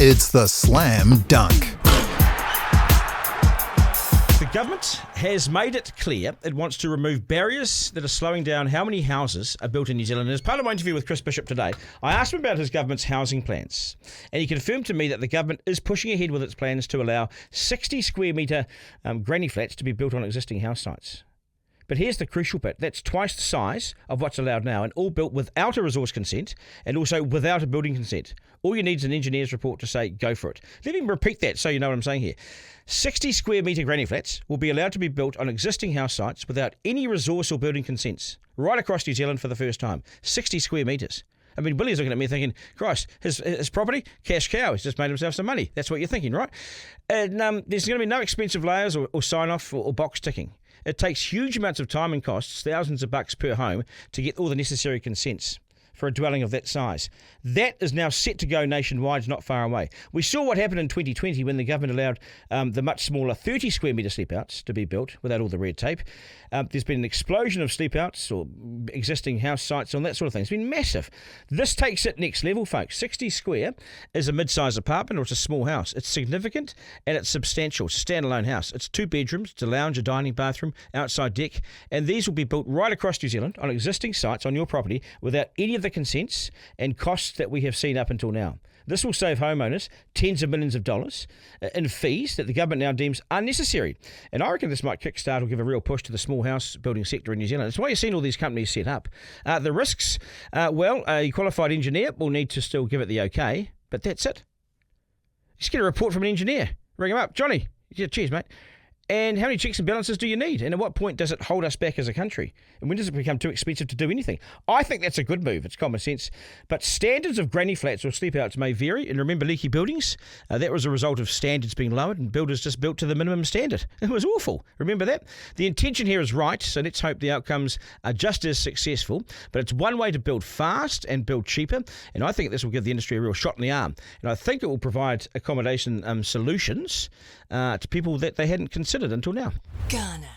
It's the Slam Dunk. The government has made it clear it wants to remove barriers that are slowing down how many houses are built in New Zealand. And as part of my interview with Chris Bishop today, I asked him about his government's housing plans. And he confirmed to me that the government is pushing ahead with its plans to allow 60 square metre granny flats to be built on existing house sites. But here's the crucial bit. That's twice the size of what's allowed now, and all built without a resource consent and also without a building consent. All you need is an engineer's report to say, go for it. Let me repeat that so you know what I'm saying here. 60 square metre granny flats will be allowed to be built on existing house sites without any resource or building consents, right across New Zealand for the first time. 60 square metres. I mean, Billy's looking at me thinking, Christ, his property, cash cow, he's just made himself some money. That's what you're thinking, right? And there's going to be no expensive layers or sign-off or box ticking. It takes huge amounts of time and costs, thousands of bucks per home, to get all the necessary consents for a dwelling of that size. That is now set to go nationwide, not far away. We saw what happened in 2020 when the government allowed the much smaller 30 square metre sleep-outs to be built without all the red tape. There's been an explosion of sleep-outs or existing house sites and that sort of thing. It's been massive. This takes it next level, folks. 60 square is a mid-sized apartment or it's a small house. It's significant and it's substantial. It's a standalone house. It's 2 bedrooms, it's a lounge, a dining bathroom, outside deck, and these will be built right across New Zealand on existing sites on your property without any of the consents and costs that we have seen up until now. This will save homeowners tens of millions of dollars in fees that the government now deems unnecessary. And I reckon this might kickstart or give a real push to the small house building sector in New Zealand. That's why you've seen all these companies set up. The risks, a qualified engineer will need to still give it the okay, but that's it. Just get a report from an engineer. Ring him up. Johnny, yeah, cheers, mate. And how many checks and balances do you need? And at what point does it hold us back as a country? And when does it become too expensive to do anything? I think that's a good move. It's common sense. But standards of granny flats or sleep-outs may vary. And remember leaky buildings? That was a result of standards being lowered and builders just built to the minimum standard. It was awful. Remember that? The intention here is right, so let's hope the outcomes are just as successful. But it's one way to build fast and build cheaper. And I think this will give the industry a real shot in the arm. And I think it will provide accommodation solutions to people that they hadn't considered until now. Garner.